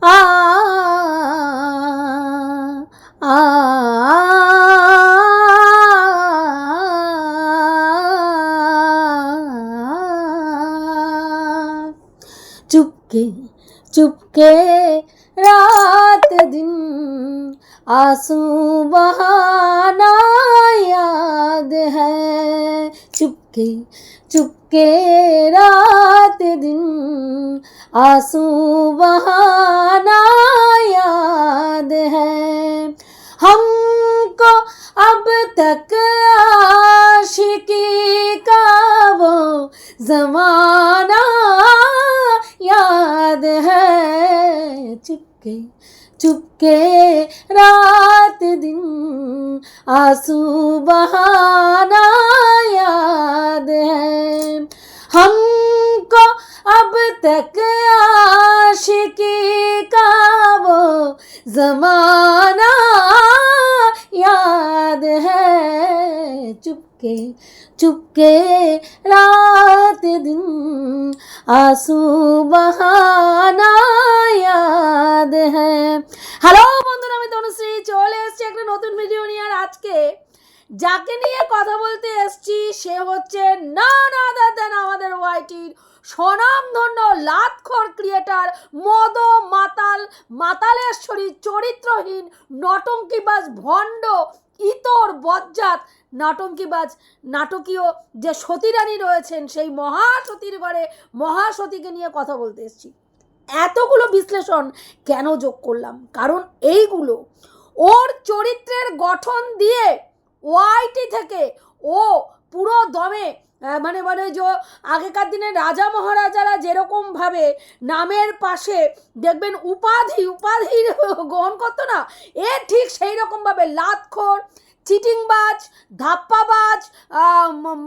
आ आ चुपके चुपके रात दिन आंसू बहाना याद है। चुपके चुपके रात दिन आंसू बहाना याद है। हमको अब तक आशिकी का वो जमाना याद है। चुपके चुपके रात दिन आंसू बहाना याद है। हमको अब तक आशिकी का वो जमाना याद है। चुपके चुपके रात दिन आंसू बहाना याद है। হ্যালো বন্ধুরা, আমি তনুশ্রী চলে এসেছি একটা নতুন ভিডিও নিয়ে। আর আজকে যাকে নিয়ে কথা বলতে এসেছি সে হচ্ছে none other than আমাদের ওয়াইটির স্বনামধন্য লাতখোর ক্রিয়েটার মাতালেশ্বরী চরিত্রহীন নটঙ্কিবাজ ভণ্ড ইতর বজ্জাত নাটঙ্কিবাজ নাটকীয় যে সতীরানী রয়েছেন সেই মহাসতীর ঘরে মহাসতীকে নিয়ে কথা বলতে এসেছি। এতগুলো বিশ্লেষণ কেন যোগ করলাম? কারণ এইগুলো ওর চরিত্রের গঠন দিয়ে ওয়াইটি থেকে ও পুরো দমে মানে মানে যে আগেকার দিনে রাজা মহারাজারা যেরকমভাবে নামের পাশে দেখবেন উপাধির গ্রহণ করতো না, এ ঠিক সেই রকমভাবে লাতখোর, চিটিংবাজ, ধাপ্পাবাজ,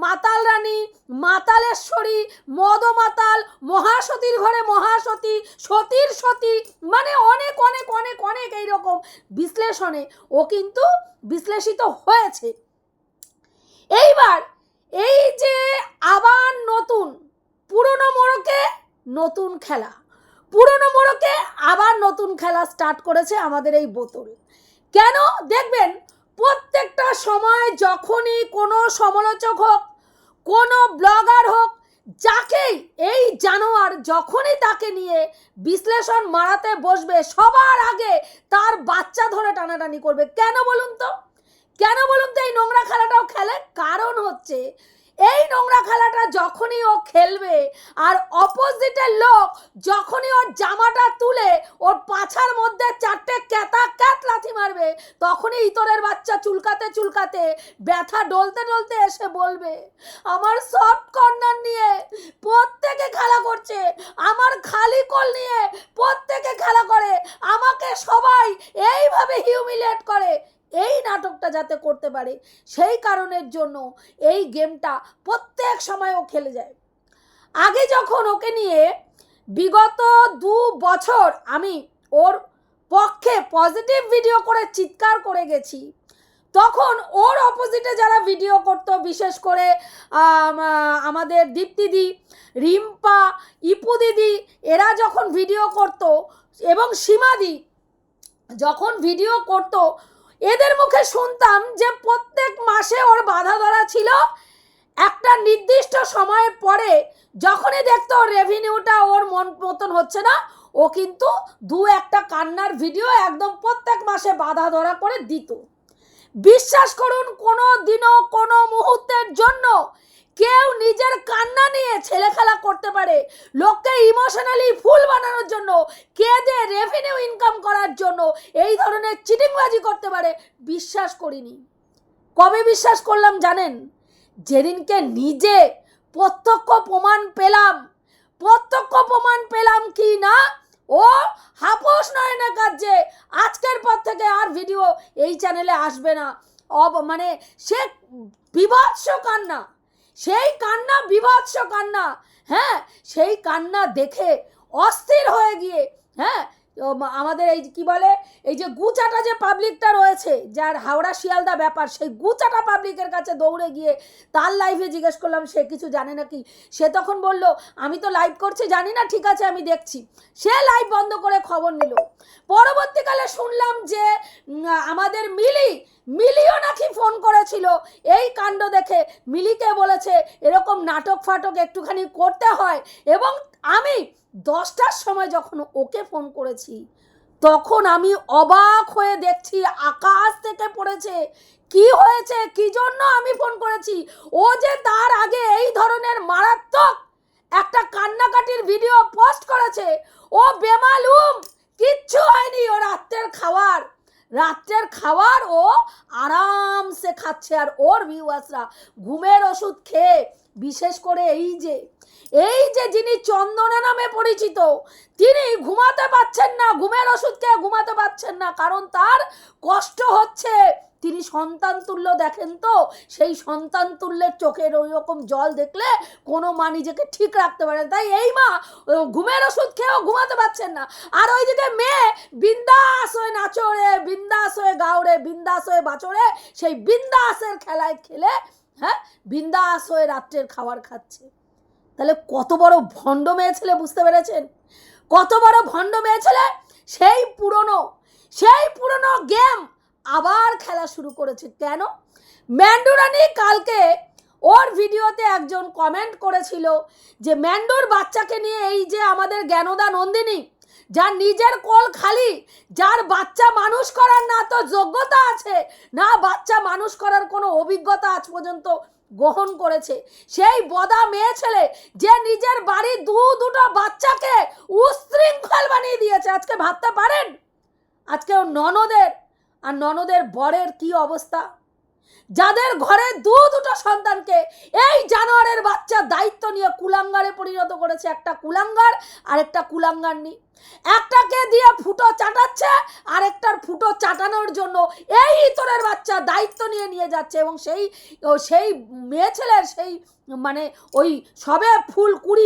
মাতাল রানী, মাতালেশ্বরী, মদমাতাল, মহাসতীর ঘরে মহাসতী, সতীর সতী, মানে অনেক অনেক অনেক অনেক এইরকম বিশ্লেষণে ও কিন্তু বিশ্লেষিত হয়েছে। এইবার এই যে আবার নতুন পুরনো মোড়কে নতুন খেলা, পুরনো মোড়কে আবার নতুন খেলা স্টার্ট করেছে আমাদের এই বোতল। কেন দেখবেন প্রত্যেকটা সময় যখনই কোনো সমালোচক হোক, কোনো ব্লগার হোক, যাকেই এই জানোয়ার যখনই তাকে নিয়ে বিশ্লেষণ মারাতে বসবে সবার আগে তার বাচ্চা ধরে টানাটানি করবে। কেন বলুন তো, কেন বলুন তো এই নোংরা খেলাটাও খেলে? কারণ হচ্ছে এই নোংরা খেলাটা যখনই ও খেলবে আর অপোজিটের লোক যখনই ওর জামাটা তুলে ওর পাছার মধ্যে চারটে ক্যাত লাথি মারবে, তখনই ইতরের বাচ্চা চুলকাতে চুলকাতে ব্যথা ডলতে ডলতে এসে বলবে আমার সফট কর্নার নিয়ে প্রত্যেকে খেলা করছে, আমার খালি কোল নিয়ে প্রত্যেকে খেলা করে, আমাকে সবাই এইভাবে হিউমিলিয়েট করে। এই নাটকটা যাতে করতে পারে সেই কারণের জন্য এই গেমটা প্রত্যেক সময় ও খেলে যায়। আগে যখন ওকে নিয়ে বিগত 2 বছর আমি ওর পক্ষে পজিটিভ ভিডিও করে চিৎকার করে গেছি, তখন ওর অপোজিটে যারা ভিডিও করত, বিশেষ করে আমাদের দীপ্তিদি, রিম্পা, ইপু দিদি, এরা যখন ভিডিও করত এবং সীমাদি যখন ভিডিও করত, এদের মুখে শুনতাম যে প্রত্যেক মাসে ওর বাধা ধরা ছিল। একটা নির্দিষ্ট সময়ের পরে যখনই দেখতো রেভিনিউটা ওর মতন হচ্ছে না, ও কিন্তু 2-1টা কান্নার ভিডিও একদম প্রত্যেক মাসে বাধা ধরা করে দিত। বিশ্বাস করুন, কোনো দিনও কোনো মুহূর্তের জন্য কেউ নিজের কান্না নিয়ে ছেলে খেলা করতে পারে, লোককে ইমোশনালি ফুল বানানোর জন্য, কেঁদে রেভিনিউ ইনকাম করার জন্য এই ধরনের চিটিংবাজি করতে পারে, বিশ্বাস করিনি। কবে বিশ্বাস করলাম জানেন? যেদিনকে নিজে প্রত্যক্ষ প্রমাণ পেলাম কি না ও হাপস নয়না কাজে আজকের পর থেকে আর ভিডিও এই চ্যানেলে আসবে না। মানে সে বিভৎস কান্না, সেই কান্না বিভৎস কান্না, হ্যাঁ সেই কান্না দেখে অস্থির হয়ে গিয়ে আমাদের এই কি বলে এই যে গুচাটা যে পাবলিকটা রয়েছে, যার হাওড়া শিয়ালদা ব্যাপার, সেই গুচাটা পাবলিকের কাছে দৌড়ে গিয়ে তার লাইভে জিজ্ঞেস করলাম সে কিছু জানে নাকি। সে তখন বলল আমি তো লাইভ করছি, জানি না, ঠিক আছে আমি দেখছি। সে লাইভ বন্ধ করে খবর নিল। পরবর্তীকালে শুনলাম যে আমাদের মিলিও নাকি ফোন করেছিল এই কাণ্ড দেখে। মিলিকে বলেছে এরকম নাটক ফাটক একটুখানি করতে হয়, এবং আমি 10টার সময় যখন ওকে ফোন করেছি তখন আমি অবাক হয়ে দেখছি আকাশ থেকে পড়েছে। কি হয়েছে, কি জন্য আমি ফোন করেছি? ও যে তার আগে এই ধরনের মারাত্মক একটা কান্নাকাটির ভিডিও পোস্ট করেছে, ও বেমালুম, কিচ্ছু হয়নি। ও রাত্রের খাবার ও আরামসে খাচ্ছে, আর ওর ভিউয়ার্সরা ঘুমের ওষুধ খেয়ে, বিশেষ করে এই যে যিনি চন্দনা নামে পরিচিত, তিনি ঘুমাতে পাচ্ছেন না, ঘুমের ওষুধ খেয়ে ঘুমাতে পাচ্ছেন না, কারণ তার কষ্ট হচ্ছে। তিনি সন্তান তুল্য দেখেন, তো সেই সন্তান তুল্যের চোখের ওই রকম জল দেখলে কোনো মা নিজেকে ঠিক রাখতে পারে, তাই এই মা ঘুমের ওষুধ খেয়েও ঘুমাতে পাচ্ছেন না। আর ওইদিকে মেয়ে বিন্দাস হয়ে নাচরে, বিন্দাস হয়ে গাওরে, বিন্দাস হয়ে বাচরে, সেই বিন্দাসের খেলায় খেলে বিন্দাস হয়ে রাত্রের খাবার খাচ্ছে। তাহলে কত বড় ভণ্ড মেয়ে ছেলে, বুঝতে পেরেছেন? কত বড় ভণ্ড মেয়ে ছেলে। সেই পুরনো গেম আবার খেলা শুরু করেছে। কেন? ম্যান্ডুরানি কালকে ওর ভিডিওতে একজন কমেন্ট করেছিল যে ম্যান্ডুর বাচ্চাকে নিয়ে, এই যে আমাদের জ্ঞানদা নন্দিনী, যার নিজের কোল খালি, যার বাচ্চা মানুষ করার না তো যোগ্যতা আছে, না বাচ্চা মানুষ করার কোনো অভিজ্ঞতা আজ পর্যন্ত গ্রহণ করেছে, সেই বদা মেয়ে ছেলে যে নিজের বাড়ির দুটো বাচ্চাকে উশৃঙ্খল বানিয়ে দিয়েছে। আজকে ভাবতে পারেন আজকে ননদের আর ননদের বরের কি অবস্থা, যাদের ঘরে দুটো সন্তানকে এই জানোয়ারের বাচ্চা দায়িত্ব নিয়ে কুলাঙ্গারে পরিণত করেছে। একটা কুলাঙ্গার আর একটা কুলাঙ্গারনি, একটাকে দিয়ে ফুটো চাটাচ্ছে, আরেকটার ফুটো চাটানোর জন্য এই ইতরের বাচ্চা দায়িত্ব নিয়ে যাচ্ছে। এবং সেই মেয়ে ছেলের সেই মানে ওই সবে কুড়ি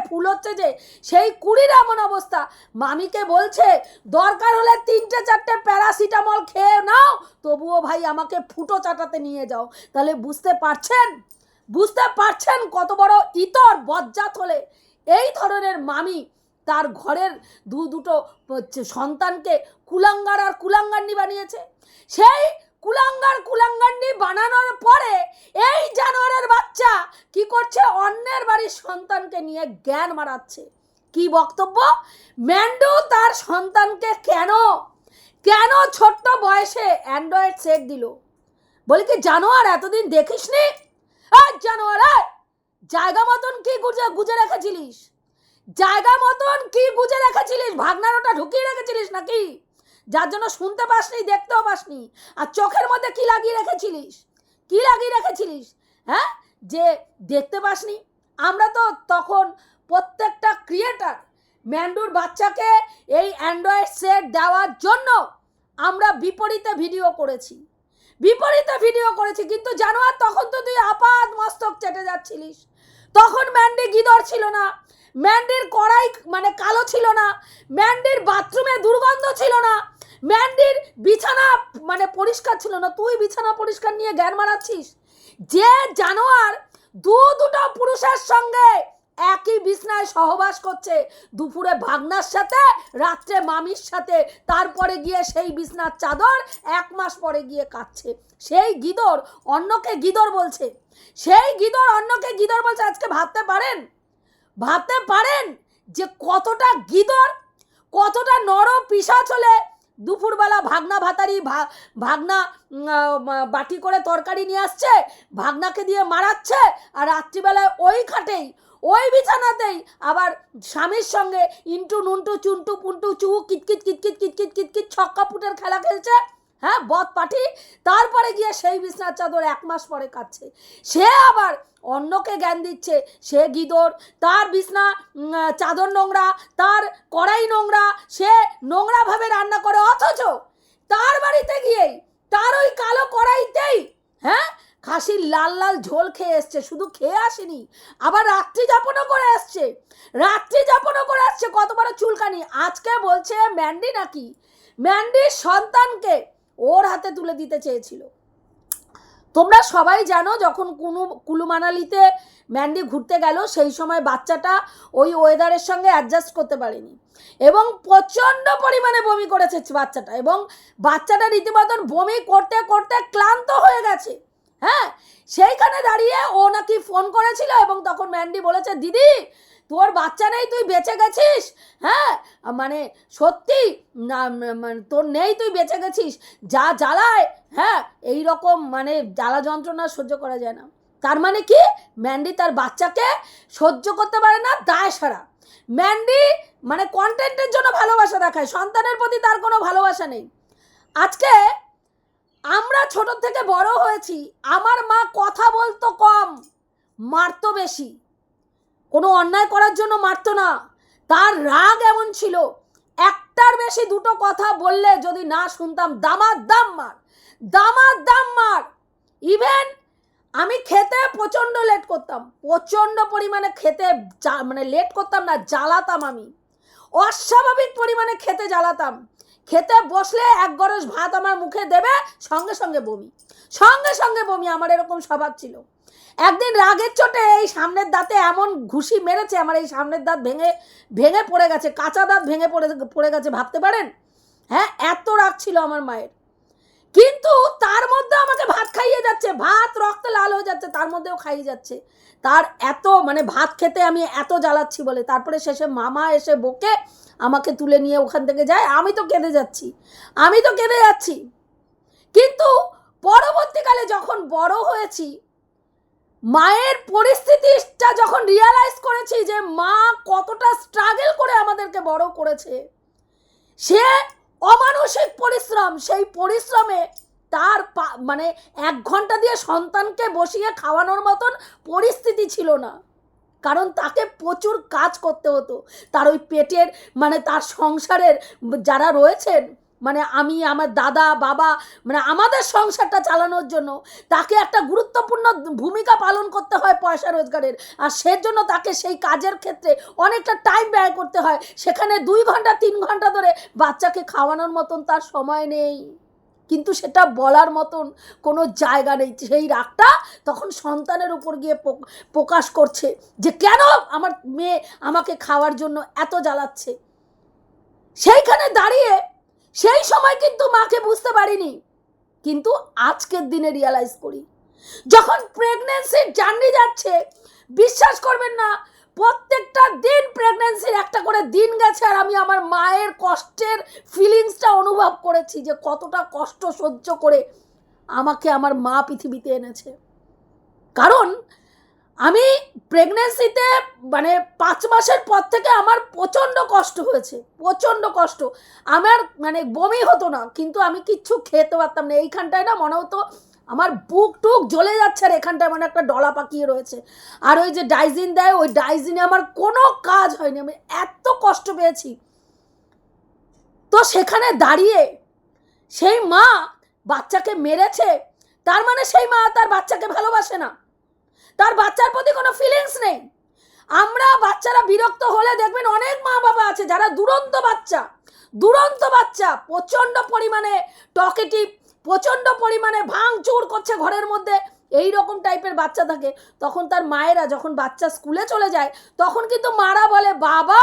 ফুল হচ্ছে, যে সেই কুড়ির এমন অবস্থা, মামিকে বলছে দরকার হলে 3-4টে প্যারাসিটামল খেয়ে নাও, তবুও ভাই আমাকে ফুটো চাটাতে নিয়ে যাও। তাহলে বুঝতে পারছেন কত বড় ইতর বজ্জাত হলে এই ধরনের মামি তার ঘরের দুটো সন্তানকে কুলাঙ্গার আর কুলাঙ্গারনি বানিয়েছে। সেই কুলাঙ্গারনি বানানোর পরে এই জানোয়ারের বাচ্চা কি করছে, অন্যের বাড়ির সন্তানকে নিয়ে জ্ঞান মারাচ্ছে। কি বক্তব্য? ম্যান্ডু তার সন্তানকে কেন ছোট্ট বয়সে অ্যান্ড্রয়েড সেট দিল? বলি কি জানোয়ার এতদিন দেখিসনি? জানোয়ার জায়গা মতন কি গুজে রেখেছিলিস? ভাগনার ওটা ঢুকিয়ে রেখেছিলিস নাকি? যার জন্য শুনতে পাসনি, দেখতেও পাসনি। আর চোখের মধ্যে কি লাগিয়ে রেখেছিলিস? হ্যাঁ, যে দেখতে পাসনি? আমরা তো তখন প্রত্যেকটা ক্রিয়েটার ম্যান্ডুর বাচ্চাকে এই অ্যান্ড্রয়েড সেট দেওয়ার জন্য আমরা বিপরীতে ভিডিও করেছি, কিন্তু জানোয়ার তখন তো তুই আপাত মস্তক চেটে যাচ্ছিলিস। তখন ম্যান্ডি গিদর ছিল না, ম্যান্ডির কড়াই মানে কালো ছিল না, ম্যান্ডির বাথরুমে দুর্গন্ধ ছিল না, ম্যান্ডির বিছানা মানে পরিষ্কার ছিল না। তুই বিছানা পরিষ্কার নিয়ে জ্ঞান মারাচ্ছিস। যে জানোয়ার দুটো পুরুষের সঙ্গে একই বিছনায় সহবাস করছে, দুপুরে ভাগনার সাথে, রাত্রে মামির সাথে, তারপরে গিয়ে সেই বিছনার চাদর 1 মাস পরে গিয়ে কাচ্ছে, সেই গিদর অন্যকে গিদর বলছে। আজকে ভাবতে পারেন যে কতটা গিদর, কতটা নর পিশাচ হলে দুপুরবেলা ভাগনা বাটি করে তরকারি নিয়ে আসছে, ভাগনাকে দিয়ে মারাচ্ছে, আর রাত্রিবেলায় ওই খাটেই ওই বিছানাতেই আবার স্বামীর সঙ্গে ইন্টু নুন্টু চুন্টু পুন্টু চু কিটকিট ছক্কা পুটের খেলা খেলছে। হ্যাঁ, বদ পাঠি। তারপরে গিয়ে সেই বিছনার চাদর 1 মাস পরে কাচ্ছে। সে আবার অন্যকে জ্ঞান দিচ্ছে, সে গিদর, তার বিছনা চাদর নোংরা, তার কড়াই নোংরা, সে নোংরাভাবে রান্না করে, অথচ তার বাড়িতে গিয়েই তার ওই কালো কড়াইতেই খাসির লাল লাল ঝোল খেয়ে এসছে, শুধু খেয়ে আসেনি, আবার রাত্রি যাপনও করে আসছে, কত বড় চুলকানি। আজকে বলছে ম্যান্ডি নাকি ম্যান্ডির সন্তানকে ওর হাতে তুলে দিতে চেয়েছিল। তোমরা সবাই জানো যখন কুলু মানালিতে ম্যান্ডি ঘুরতে গেল সেই সময় বাচ্চাটা ওই ওয়েদারের সঙ্গে অ্যাডজাস্ট করতে পারেনি এবং প্রচণ্ড পরিমাণে বমি করেছে বাচ্চাটা, এবং বাচ্চাটা রীতিমতন বমি করতে করতে ক্লান্ত হয়ে গেছে। হ্যাঁ, সেইখানে দাঁড়িয়ে ও নাকি ফোন করেছিল এবং তখন ম্যান্ডি বলেছে, দিদি তোর বাচ্চা নেই, তুই বেঁচে গেছিস। হ্যাঁ, মানে সত্যি না, মানে তোর নেই, তুই বেঁচে গেছিস, যা জ্বালায়। হ্যাঁ, এই রকম মানে জ্বালা যন্ত্রণা সহ্য করা যায় না। তার মানে কি, ম্যান্ডি তার বাচ্চাকে সহ্য করতে পারে না, দায় সারা। ম্যান্ডি মানে কন্টেন্টের জন্য ভালোবাসা দেখায়, সন্তানের প্রতি তার কোনো ভালোবাসা নেই। আজকে আমরা ছোট থেকে বড় হয়েছি, আমার মা কথা বলতো কম, মারতো বেশি। কোনো অন্যায় করার জন্য মারতো না, তার রাগ এমন ছিল, একটার বেশি দুটো কথা বললে যদি না শুনতাম দামাদাম মার। ইভেন আমি খেতে প্রচণ্ড লেট করতাম, প্রচণ্ড পরিমাণে খেতে মানে লেট করতাম না, জ্বালাতাম। আমি অস্বাভাবিক পরিমাণে খেতে জ্বালাতাম। খেতে বসলে এক গরস ভাত আমার মুখে দেবে, সঙ্গে সঙ্গে বমি। আমার এরকম স্বভাব ছিল। একদিন রাগের চোটে এই সামনের দাঁতে এমন ঘুষি মেরেছে, আমার এই সামনের দাঁত ভেঙে পড়ে গেছে, কাঁচা দাঁত ভেঙে পড়ে গেছে, ভাবতে পারেন? হ্যাঁ, এত রাগ ছিল আমার মায়ের। কিন্তু তার মধ্যে আমাকে ভাত খাইয়ে যাচ্ছে, ভাত রক্তে লাল হয়ে যাচ্ছে, তার মধ্যেও খাইয়ে যাচ্ছে। তার এত মানে ভাত খেতে আমি এত জ্বালাচ্ছি বলে। তারপরে শেষে মামা এসে বকে আমাকে তুলে নিয়ে ওখান থেকে যায়। আমি তো কেঁদে যাচ্ছি। কিন্তু পরবর্তীকালে যখন বড় হয়েছি, মায়ের পরিস্থিতিটা যখন রিয়ালাইজ করেছি যে মা কতটা স্ট্রাগল করে আমাদেরকে বড় করেছে, সে অমানসিক পরিশ্রম, সেই পরিশ্রমে তার মানে 1 ঘন্টা দিয়ে সন্তানকে বসিয়ে খাওয়ানোর মতন পরিস্থিতি ছিল না, কারণ তাকে প্রচুর কাজ করতে হতো। তার ওই পেটের মানে তার সংসারের যারা রয়েছেন, মানে আমি, আমার দাদা, বাবা, মানে আমাদের সংসারটা চালানোর জন্য তাকে একটা গুরুত্বপূর্ণ ভূমিকা পালন করতে হয় পয়সা রোজগারের, আর সেজন্য তাকে সেই কাজের ক্ষেত্রে অনেকটা টাইম ব্যয় করতে হয়। সেখানে 2 ঘন্টা 3 ঘন্টা ধরে বাচ্চাকে খাওয়ানোর মতন তার সময় নেই, কিন্তু সেটা বলার মতন কোনো জায়গা নেই। সেই রাগটা তখন সন্তানের উপর গিয়ে প্রকাশ করছে যে কেন আমার মেয়ে আমাকে খাওয়ার জন্য এত জ্বালাচ্ছে। সেইখানে দাঁড়িয়ে সেই সময় কিন্তু মাকে বুঝতে পারিনি, কিন্তু আজকের দিনে রিয়ালাইজ করি। যখন প্রেগন্যান্সির জার্নি যাচ্ছে, বিশ্বাস করবেন না, প্রত্যেকটা দিন প্রেগন্যান্সির একটা করে দিন গেছে আর আমি আমার মায়ের কষ্টের ফিলিংসটা অনুভব করেছি, যে কতটা কষ্ট সহ্য করে আমাকে আমার মা পৃথিবীতে এনেছে। কারণ আমি প্রেগন্যান্সিতে মানে 5 মাসের পর থেকে আমার প্রচণ্ড কষ্ট হয়েছে, প্রচণ্ড কষ্ট। আমার মানে বমি হতো না, কিন্তু আমি কিচ্ছু খেতে পারতাম না। এইখানটায় না মনে হতো আমার বুক টুক জ্বলে যাচ্ছে, আর এখানটায় মানে একটা ডলা পাকিয়ে রয়েছে। আর ওই যে ডাইজিন দেয়, ওই ডাইজিনে আমার কোনো কাজ হয়নি, আমি এত কষ্ট পেয়েছি। তো সেখানে দাঁড়িয়ে সেই মা বাচ্চাকে মেরেছে, তার মানে সেই মা তার বাচ্চাকে ভালোবাসে না, তার বাচ্চার প্রতি কোনো ফিলিংস নেই। আমরা বাচ্চারা বিরক্ত হলে দেখবেন অনেক মা বাবা আছে যারা দুরন্ত বাচ্চা, প্রচণ্ড পরিমাণে টকেটিভ, প্রচণ্ড পরিমাণে ভাঙচুর করছে ঘরের মধ্যে, এই রকম টাইপের বাচ্চা থাকে। তখন তার মায়েরা যখন বাচ্চা স্কুলে চলে যায়, তখন কিন্তু মারা বলে, বাবা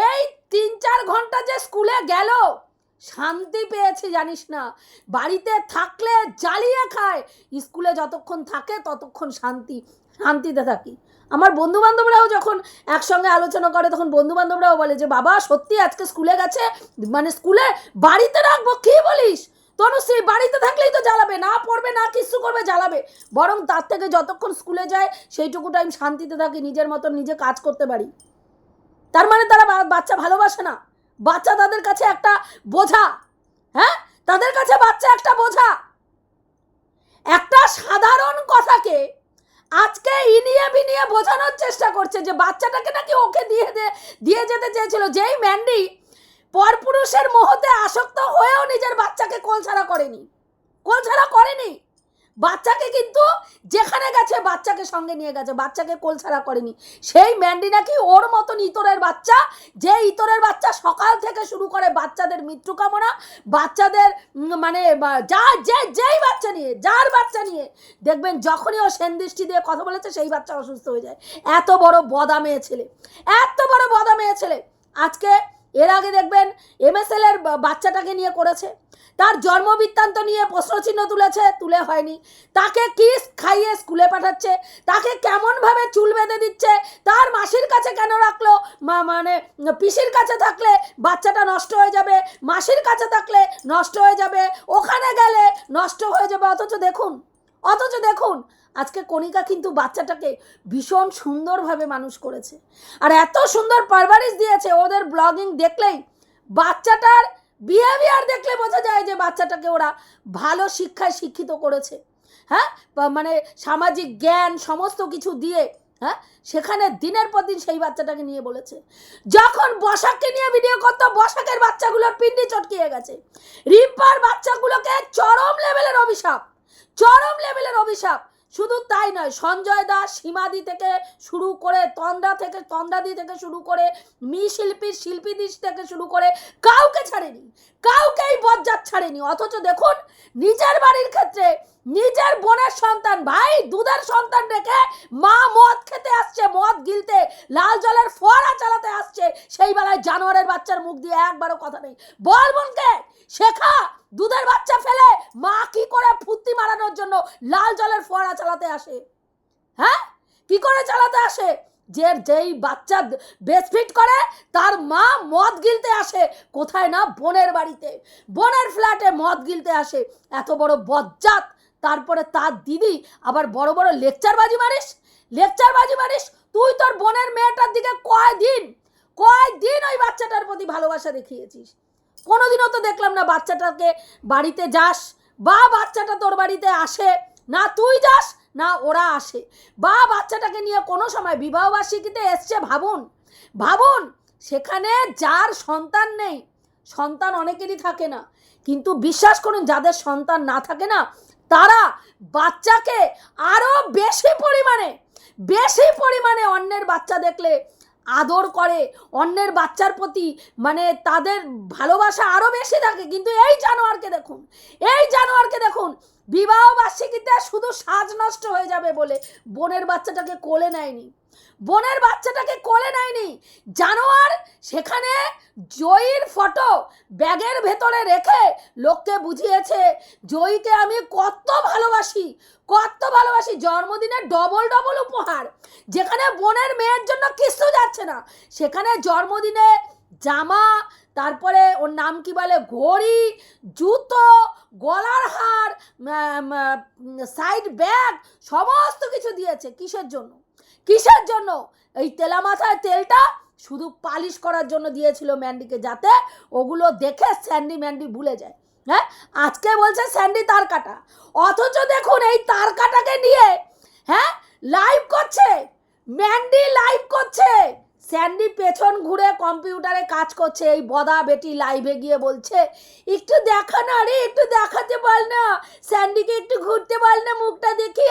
এই 3-4 ঘন্টা যে স্কুলে গেল, শান্তি পেয়েছে জানিস না, বাড়িতে থাকলে জ্বালিয়ে খায়, স্কুলে যতক্ষণ থাকে ততক্ষণ শান্তিতে থাকি। আমার বন্ধুবান্ধবরাও যখন একসঙ্গে আলোচনা করে, তখন বন্ধুবান্ধবরাও বলে যে বাবা সত্যি আজকে স্কুলে গেছে, মানে স্কুলে বাড়িতে রাখবো, কি বলিস তনুশ্রী, বাড়িতে থাকলেই তো জ্বালাবে, না পড়বে না কিছু করবে, জ্বালাবে। বরং তার থেকে যতক্ষণ স্কুলে যায় সেইটুকু টাইম শান্তিতে থাকি, নিজের মতন নিজে কাজ করতে পারি। তার মানে তারা বাচ্চা ভালোবাসে না, বাচ্চা তাদের কাছে একটা বোঝা। হ্যাঁ, তাদের কাছে বাচ্চা একটা বোঝা। একটা সাধারণ কথাকে আজকে ইনিয়ে বিনিয়ে বোঝানোর চেষ্টা করছে যে বাচ্চাটাকে নাকি ওকে দিয়ে যেতে চেয়েছিল। যেই ম্যান্ডি পরপুরুষের মোহতে আসক্ত হয়েও নিজের বাচ্চাকে কোলছাড়া করেনি, বাচ্চাকে কিন্তু যেখানে গেছে বাচ্চাকে সঙ্গে নিয়ে গেছে, বাচ্চাকে কোল ছাড়া করেনি। সেই ম্যান্ডি নাকি ওর মতন ইতরের বাচ্চা, যে ইতরের বাচ্চা সকাল থেকে শুরু করে বাচ্চাদের মৃত্যু কামনা, বাচ্চাদের মানে যেই বাচ্চা নিয়ে, যার বাচ্চা নিয়ে দেখবেন যখনই ও সেনদৃষ্টি দিয়ে কথা বলেছে সেই বাচ্চা অসুস্থ হয়ে যায়। এত বড় বদা মেয়ে ছেলে, এত বড় বদা মেয়ে ছেলে। আজকে এর আগে দেখবেন MSL এর বাচ্চাটাকে নিয়ে করেছে, তার জন্ম বৃত্তান্ত নিয়ে প্রশ্নচিহ্ন তুলেছে, তুলে হয়নি। তাকে কিস খাইয়ে স্কুলে পাঠাচ্ছে, তাকে কেমনভাবে চুল বেঁধে দিচ্ছে, তার মাসির কাছে কেন রাখলো, মানে পিসির কাছে থাকলে বাচ্চাটা নষ্ট হয়ে যাবে, মাসির কাছে থাকলে নষ্ট হয়ে যাবে, ওখানে গেলে নষ্ট হয়ে যাবে। অথচ দেখুন আজকে কণিকা কিন্তু বাচ্চাটাকে ভীষণ সুন্দরভাবে মানুষ করেছে, আর এত সুন্দর পারভারিশ দিয়েছে। ওদের ব্লগিং দেখলেই, বাচ্চাটার বিহেভিয়ার দেখলে বোঝা যায় যে বাচ্চাটাকে ওরা ভালো শিক্ষায় শিক্ষিত করেছে। হ্যাঁ, মানে সামাজিক জ্ঞান সমস্ত কিছু দিয়ে, হ্যাঁ, সেখানে দিনের পর দিন সেই বাচ্চাটাকে নিয়ে বলেছে। যখন বসাককে নিয়ে ভিডিও করতো, বসাকের বাচ্চাগুলোর পিন্ডি চটকিয়ে গেছে। রিম্পার বাচ্চাগুলোকে চরম লেভেলের অভিশাপ। শুধু তাই নয়, সঞ্জয় দাস, সীমাদি থেকে শুরু করে তন্দ্রাদি থেকে শুরু করে শিল্পীদি থেকে শুরু করে কাউকে ছাড়েনি, কাউকেই বজ্জাত ছাড়েনি। অথচ দেখুন নিজের বাড়ির ক্ষেত্রে নিজের বোনের সন্তান, ভাই দুধের সন্তান রেখে মা মদ খেতে আসছে, মদ গিলতে, লাল জলের ফোয়ারা চালাতে আসছে, সেই বেলায় জানোয়ারের বাচ্চার মুখ দিয়ে একবারও কথা নেই। বল বোনকে শেখা, দুধের বাচ্চা ফেলে মা কি করে ফুর্তি মারানোর জন্য লাল জলের ফোয়ারা চালাতে আসে। হ্যাঁ, কি করে চালাতে আসে? যেই বাচ্চা ব্রেস্টফিড করে তার মা মদ গিলতে আসে কোথায় না, বোনের বাড়িতে, বোনের ফ্ল্যাটে মদ গিলতে আসে। এত বড় বজ্জাত। তারপরে তার দিদি আবার বড় বড় লেকচারবাজি মারিস। তুই তোর বোনের মেয়েটার দিকে কয়দিন ওই বাচ্চাটার প্রতি ভালোবাসা দেখিয়েছিস? কোনোদিনও তো দেখলাম না বাচ্চাটাকে বাড়িতে যাস, বা বাচ্চাটা তোর বাড়িতে আসে না, তুই যাস না ওরা আসে, বা বাচ্চাটাকে নিয়ে কোনো সময় বিবাহবার্ষিকীতে এসছে। ভাবুন সেখানে যার সন্তান নেই, সন্তান অনেকেরই থাকে না, কিন্তু বিশ্বাস করুন যাদের সন্তান না থাকে না, তারা বাচ্চাকে আরো বেশি পরিমাণে অন্যের বাচ্চা দেখলে আদর করে, অন্যের বাচ্চার প্রতি মানে তাদের ভালোবাসা আরো বেশি থাকে। কিন্তু এই জানোয়ারকে দেখুন বিবাহ বার্ষিকীতে শুধু সাজ নষ্ট হয়ে যাবে বলে বোনের বাচ্চাটাকে কোলে নেয়নি। জানোয়ার সেখানে জয়ীর ফটো ব্যাগের ভেতরে রেখে লোককে বুঝিয়েছে জয়ীকে আমি কত ভালোবাসি। জন্মদিনে ডবল উপহার, যেখানে বোনের মেয়ের জন্য কিছু যাচ্ছে না, সেখানে জন্মদিনে জামা, তারপরে ওর নাম কি বলে, ঘড়ি, জুতো, গলার হার, সাইড ব্যাগ, সমস্ত কিছু দিয়েছে। কিসের জন্য? এই তেলা মাথায় তেলটা শুধু পালিশ করার জন্য দিয়েছিল ম্যান্ডিকে, যাতে ওগুলো দেখে ম্যান্ডি ভুলে যায়। হ্যাঁ, আজকে বলছে স্যান্ডি তার কাটা, অথচ দেখুন এই তার কাটাকে নিয়ে লাইভ করছে ম্যান্ডি, স্যান্ডি পেছন ঘুরে কম্পিউটারে কাজ করছে। এই বদা বেটি লাইভে গিয়ে বলছে একটু দেখা না রে, একটু দেখাতে বল না, স্যান্ডিকে একটু ঘুরতে বল না, মুখটা দেখি।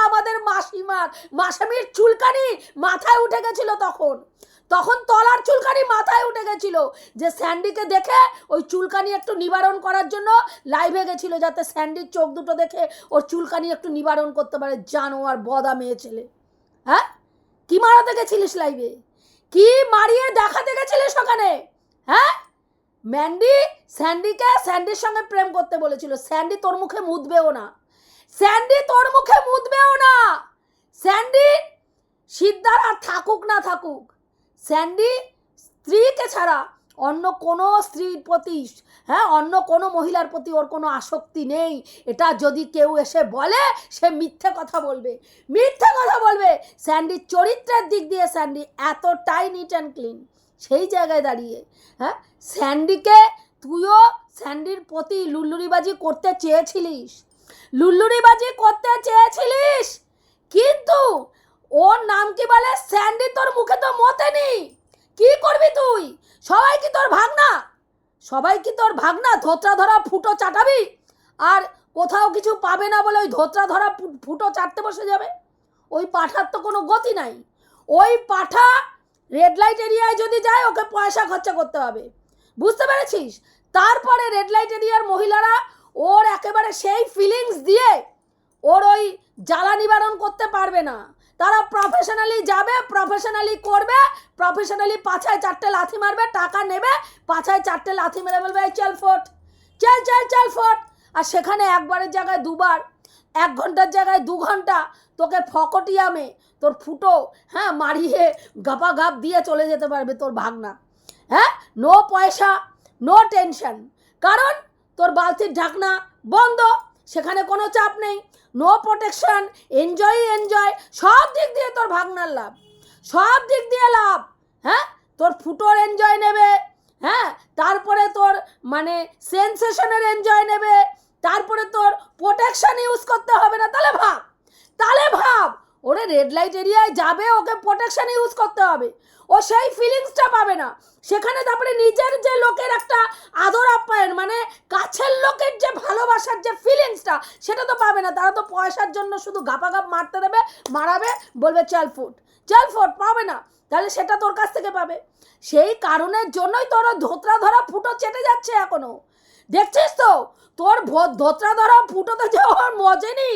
আমাদের মাসামির চুলকানি মাথায় উঠে গেছিল, তখন তলার চুলকানি মাথায় উঠে গেছিল, যে স্যান্ডিকে দেখে ওই চুলকানি একটু নিবারণ করার জন্য লাইভে গেছিল, যাতে স্যান্ডির চোখ দুটো দেখে ওর চুলকানি একটু নিবারণ করতে পারে। জানোয়ার বদা মেয়ে ছেলে। হ্যাঁ, কি মারাতে গেছিলিস লাইভে? কি মারিয়ে দেখাতে গেছিলিস ওখানে? হ্যাঁ, ম্যান্ডি স্যান্ডির সঙ্গে প্রেম করতে বলেছিল। স্যান্ডি তোর মুখে মুদবেও না। স্যান্ডি সিদ্ধার আর থাকুক না থাকুক, স্যান্ডি স্ত্রীকে ছাড়া অন্য কোনো স্ত্রীর প্রতি, অন্য কোনো মহিলার প্রতি ওর কোনো আসক্তি নেই। এটা যদি কেউ এসে বলে, সে মিথ্যে কথা বলবে। স্যান্ডির চরিত্রের দিক দিয়ে স্যান্ডি এতটাই নিট অ্যান্ড ক্লিন। সেই জায়গায় দাঁড়িয়ে স্যান্ডিকে তুইও স্যান্ডির প্রতি লুল্লুরিবাজি করতে চেয়েছিলিস, কিন্তু ওর নাম কি বলে, স্যান্ডি তোর মুখে তো মতেনি। কি করবি তুই? সবাই কি তোর ভাগনা? ধোত্রা ধরা ফুটো চাটাবি? আর কোথাও কিছু পাবে না বলে ওই ধোত্রা ধরা ফুটো চাটতে বসে যাবে? ওই পাঠার তো কোনো গতি নাই। ওই পাঠা রেড লাইট এরিয়ায় যদি যায় ওকে পয়সা খরচা করতে হবে, বুঝতে পেরেছিস? তারপরে রেড লাইট এরিয়ার মহিলারা ওর একেবারে সেই ফিলিংস দিয়ে ওর ওই জ্বালা নিবারণ করতে পারবে না। তারা প্রফেশনালি যাবে, প্রফেশনালি করবে, প্রফেশনালি পাছায় 4টে লাথি মারবে, টাকা নেবে, পাছায় 4টে লাথি মেরে বলবে এই চল ফোট, চল চল চল ফোট। আর সেখানে একবারের জায়গায় দুবার, 1 ঘন্টার জায়গায় 2 ঘন্টা তোকে ফকটিয়ামে তোর ফুটো মারিয়ে গাপা গাপ দিয়ে চলে যেতে পারবে তোর ভাগনা। নো পয়সা, নো টেনশন, কারণ তোর বালতির ঢাকনা বন্ধ, সেখানে কোনো চাপ নেই, নো প্রোটেকশন, এনজয়, সব দিক দিয়ে তোর ভাগনার লাভ, সব দিক দিয়ে লাভ। তোর ফুটোর এনজয় নেবে, তারপরে তোর মানে সেন্সেশনের এনজয় নেবে, তারপরে তোর প্রোটেকশন ইউজ করতে হবে না। তাহলে ভাব ওরে রেড লাইট এরিয়ায় যাবে, ওকে প্রোটেকশন ইউজ করতে হবে, ও সেই ফিলিংসটা পাবে না সেখানে। তারপরে নিজের যে লোকের একটা আদর আপ্যায়ন, মানে কাছের লোকের যে ভালোবাসার যে ফিলিংসটা, সেটা তো পাবে না। তারা তো পয়সার জন্য শুধু গাপাগাপ মারতে দেবে, মারাবে, বলবে চল ফুট, পাবে না। তাহলে সেটা তোর কাছ থেকে পাবে। সেই কারণের জন্যই তোর ধোত্রা ধরা ফুটো চেটে যাচ্ছে এখনো। দেখছিস তো তোর ধোত্রা ধরা ফুটোতে যে ওর মজেনি,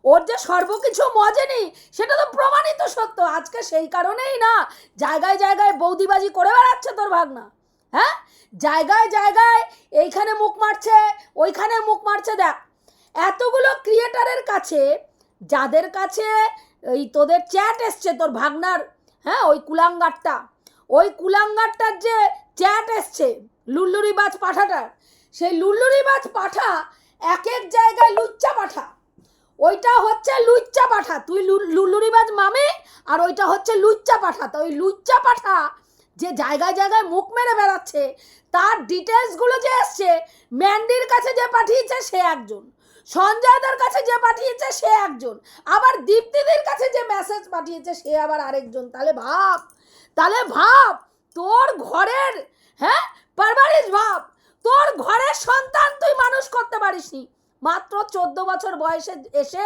ওর যে সর্বকিছু মজেনি, সেটা তো প্রমাণিত সত্য। আজকে সেই কারণেই না জায়গায় জায়গায় বৌদিবাজি করে বেড়াচ্ছে তোর ভাগনা। জায়গায় জায়গায় এইখানে মুখ মারছে, ওইখানে মুখ মারছে। দেখ এতগুলো ক্রিয়েটারের কাছে, যাদের কাছে এই তোদের চ্যাট এসছে তোর ভাগনার, ওই কুলাঙ্গারটার যে চ্যাট এসছে লুল্লুরিবাজ পাঠাটার, সেই লুল্লুরিবাজ পাঠা এক এক জায়গায় লুচ্চা পাঠা। ওইটা হচ্ছে লুচ্চা পাঠা, তুই লুল্লুরিবাজ মামি, আর ওইটা হচ্ছে লুচ্চা পাঠা। তো ওই লুচ্চা পাঠা যে জায়গায় জায়গায় মুখ মেরে বেড়াচ্ছে, তার ডিটেলসগুলো যে এসছে, ম্যান্ডির কাছে যে পাঠিয়েছে সে একজন, সঞ্জয়দার কাছে যে পাঠিয়েছে সে একজন, আবার দীপ্তিদির কাছে যে মেসেজ পাঠিয়েছে সে আবার আরেকজন। তাহলে ভাব তোর ঘরের পারভারিশ, ভাব তোর ঘরের সন্তান তুই মানুষ করতে পারিসনি। মাত্র 14 বছর বয়সে এসে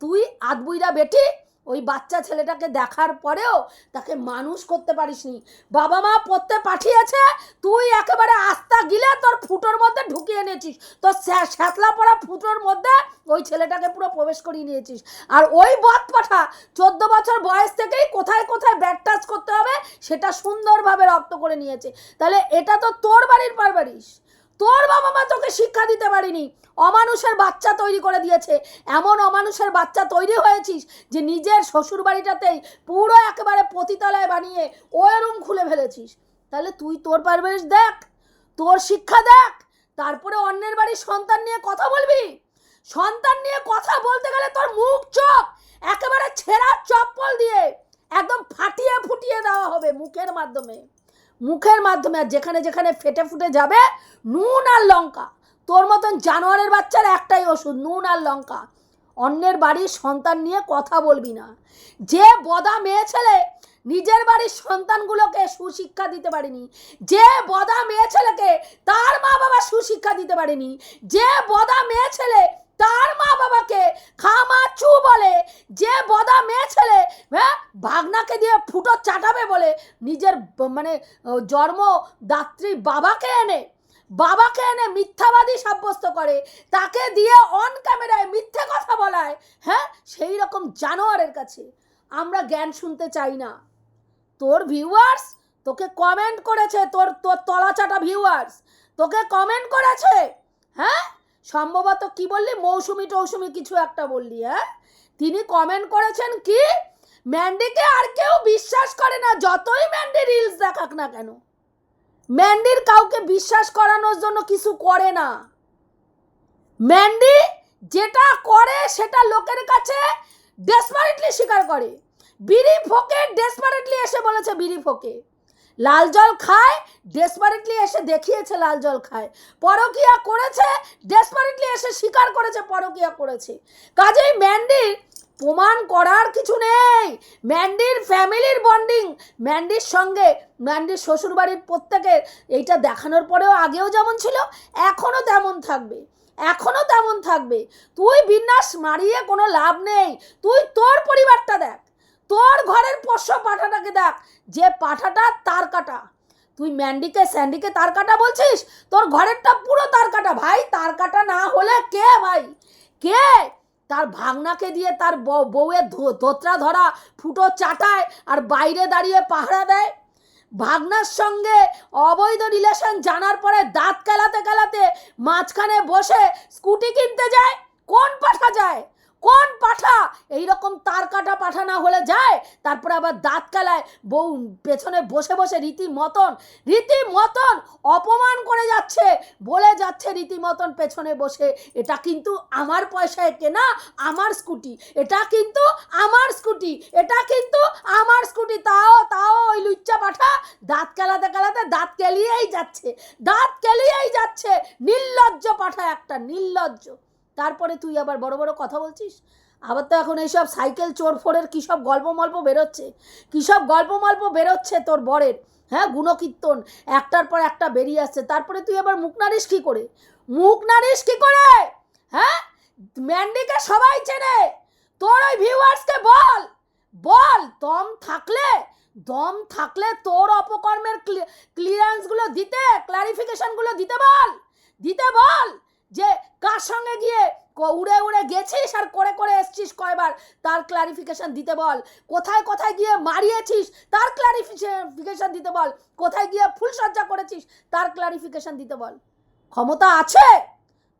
তুই আধবুইরা বেটি ওই বাচ্চা ছেলেটাকে দেখার পরেও তাকে মানুষ করতে পারিসনি। বাবা মা পড়তে পাঠিয়েছে, তুই একেবারে আস্তা গিলে তোর ফুটোর মধ্যে ঢুকিয়ে নিয়েছিস, তোর শ্যাতলা পড়া ফুটোর মধ্যে ওই ছেলেটাকে পুরো প্রবেশ করিয়ে নিয়েছিস। আর ওই বদ পাঠা 14 বছর বয়স থেকেই কোথায় কোথায় ব্যাড টাচ করতে হবে সেটা সুন্দরভাবে রপ্ত করে নিয়েছে। তাহলে এটা তো তোর বাড়ির পারভারিশ, তোর বাবা মা তোকে শিক্ষা দিতে পারিনি, অমানুষের বাচ্চা তৈরি করে দিয়েছে। এমন অমানুষের বাচ্চা তৈরি হয়েছিস যে নিজের শ্বশুর বাড়িটাতেই পুরো একেবারে পতিতালয় বানিয়ে ওই রুম খুলে ফেলেছিস। তাহলে তুই তোর পারভারিশ দেখ, তোর শিক্ষা দেখ, তারপরে অন্যের বাড়ির সন্তান নিয়ে কথা বলবি। সন্তান নিয়ে কথা বলতে গেলে তোর মুখ চোখ একেবারে ছেঁড়া চপ্পল দিয়ে একদম ফুটিয়ে দেওয়া হবে মুখের মাধ্যমে। আর যেখানে যেখানে ফেটে ফুটে যাবে নুন আর লঙ্কা। তোর মতন জানোয়ারের বাচ্চার একটাই ওষুধ, নুন আর লঙ্কা। অন্যের বাড়ির সন্তান নিয়ে কথা বলবি না। যে বদা মেয়ে ছেলে নিজের বাড়ির সন্তানগুলোকে সুশিক্ষা দিতে পারেনি, যে বদা মেয়ে ছেলেকে তার মা বাবা সুশিক্ষা দিতে পারেনি, যে বদা মেয়ে ছেলে তার মা বাবাকে খামা চু বলে, যে বদা মেয়ে ছেলে ভাগনাকে দিয়ে ফুটো চাটাবে বলে নিজের মানে জন্মদাত্রী বাবাকে এনে মিথ্যাবাদী সাব্যস্ত করে, তাকে দিয়ে অন ক্যামেরায় মিথ্যে কথা বলায়, সেই রকম জানোয়ারের কাছে আমরা জ্ঞান শুনতে চাই না। তোর ভিউয়ার্স তোকে কমেন্ট করেছে, তোর তলাচাটা ভিউয়ার্স তোকে কমেন্ট করেছে। সম্ভবত কি বললি, মৌসুমি কিছু একটা বললি। তিনি কমেন্ট করেছেন কি, ম্যান্ডিকে আর কেউ বিশ্বাস করে না, যতই ম্যান্ডি রিলস দেখাক না কেন। ম্যান্ডির কাউকে বিশ্বাস করানোর জন্য কিছু করে না। ম্যান্ডি যেটা করে সেটা লোকের কাছে ডেসপারেটলি স্বীকার করে। বিড়ি ফোকে ডেসপারেটলি এসে বলেছে বিড়ি ফোকে, লাল জল খায় ডেসপারেটলি এসে দেখিয়েছে লাল জল খায়, পরকিয়া করেছে ডেসপারেটলি এসে স্বীকার করেছে পরকিয়া করেছে। কাজেই ম্যান্ডির প্রমাণ করার কিছু নেই। ম্যান্ডির ফ্যামিলির বন্ডিং, ম্যান্ডির সঙ্গে ম্যান্ডির শ্বশুরবাড়ির প্রত্যেকের এইটা দেখানোর পরেও আগেও যেমন ছিল এখনও তেমন থাকবে। এখনো তেমন থাকবে। তুই বিন্যাস মারিয়ে কোনো লাভ নেই। তুই তোর পরিবারটা দেখ, তোর ঘরের পোষ্য পাঠাটাকে দেখ, যে পাঠাটা তার কাটা। তুই ম্যান্ডিকে স্যান্ডিকে তার কাটা বলছিস, তোর ঘরেরটা পুরো তার কাটা। ভাই তার কাটা না হলে কে ভাই, কে তার ভাগনাকে দিয়ে তার বউয়ের ধোত্রা ধরা ফুটো চাটায় আর বাইরে দাঁড়িয়ে পাহারা দেয়? ভাগনার সঙ্গে অবৈধ রিলেশন জানার পরে দাঁত কেলাতে কেলাতে মাঝখানে বসে স্কুটি কিনতে যায়? কোন পাঠা যায়? কোন পাঠা এইরকম তার কাটা পাঠা না হলে যায়? তারপরে আবার দাঁত কেলায়, বউ পেছনে বসে বসে রীতিমতন অপমান করে যাচ্ছে, বলে যাচ্ছে রীতিমতন পেছনে বসে, এটা কিন্তু আমার পয়সায় কেনা আমার স্কুটি, এটা কিন্তু আমার স্কুটি, এটা কিন্তু আমার স্কুটি। তাও ওই লুচ্চা পাঠা দাঁত কেলাতে কেলাতে দাঁত কেলিয়েই যাচ্ছে। নির্লজ্জ পাঠা একটা, নির্লজ্জ। তারপরে তুই আবার বড় বড় কথা বলছিস। আবার তো এখন এইসব সাইকেল চোর ফোরের কী সব গল্প মল্প বেরোচ্ছে তোর বরের, হ্যাঁ, গুণকীর্তন একটার পর একটা বেরিয়ে আসছে। তারপরে তুই আবার মুখ নারিস কী করে? হ্যাঁ, ম্যান্ডিকে সবাই চেনে, তোর ওই ভিউয়ার্সকে বল দম থাকলে তোর অপকর্মের ক্লিয়ারেন্সগুলো দিতে, ক্লারিফিকেশনগুলো দিতে বল যে কার সঙ্গে গিয়ে উড়ে গেছিস আর করে এসছিস কয়বার, তার ক্লারিফিকেশন দিতে বল। কোথায় গিয়ে মারিয়েছিস তার ক্লারিফিকেশন দিতে বল। কোথায় গিয়ে ফুলসজ্জা করেছিস তার ক্লারিফিকেশন দিতে বল। ক্ষমতা আছে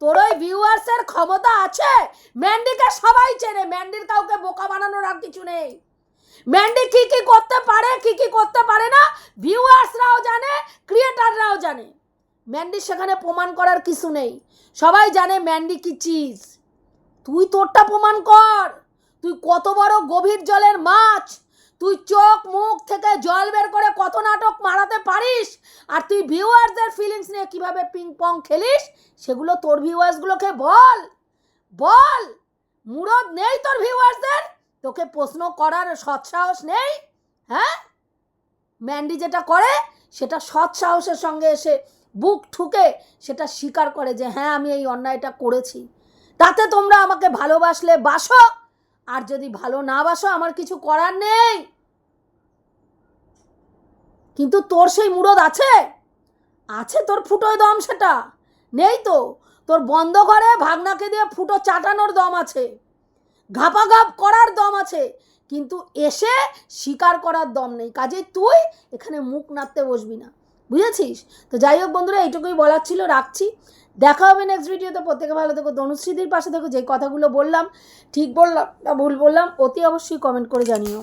তোর ওই ভিউয়ার্সের, ক্ষমতা আছে। ম্যান্ডিকে সবাই চেনে, ম্যান্ডির কাউকে বোকা বানানোর আর কিছু নেই। ম্যান্ডি কি করতে পারে না ভিউয়ার্সরাও জানে, ক্রিয়েটাররাও জানে। ম্যান্ডি সেখানে প্রমাণ করার কিছু নেই, সবাই জানে ম্যান্ডি কি চিজ। তুই তোরটা প্রমাণ কর। তুই কত বড় গভীর জলের মাছ, তুই চোখ মুখ থেকে জল বের করে কত নাটক মারাতে পারিস, আর তুই ভিউয়ার্সদের ফিলিংস নিয়ে কিভাবে পিং পং খেলিস সেগুলো তোর ভিউয়ার্সগুলোকে বল। মুরদ নেই তোর ভিউয়ার্সদের? তোকে প্রশ্ন করার সৎসাহস নেই? হ্যাঁ, ম্যান্ডি যেটা করে সেটা সৎসাহসের সঙ্গে এসে বুক ঠুকে সেটা স্বীকার করে যে হ্যাঁ আমি এই অন্যায়টা করেছি। তাতে তোমরা আমাকে ভালোবাসলে বাসো, আর যদি ভালো না বাসো আমার কিছু করার নেই। কিন্তু তোর সেই মুরদ আছে তোর ফুটোয় দম সেটা নেই তো। তোর বন্ধ ঘরে ভাগনাকে দিয়ে ফুটো চাটানোর দম আছে, ঘাপাঘাপ করার দম আছে, কিন্তু এসে স্বীকার করার দম নেই। কাজে তুই এখানে মুখ নাড়তে বসবি না, বুঝেছিস? তো যাই হোক বন্ধুরা, এইটুকুই বলার ছিল, রাখছি। দেখা হবে নেক্সট ভিডিওতে। প্রত্যেকে ভালো থেকো, তনুশ্রীদির পাশে থেকো। যে কথাগুলো বললাম ঠিক বললাম না ভুল বললাম অতি অবশ্যই কমেন্ট করে জানিও।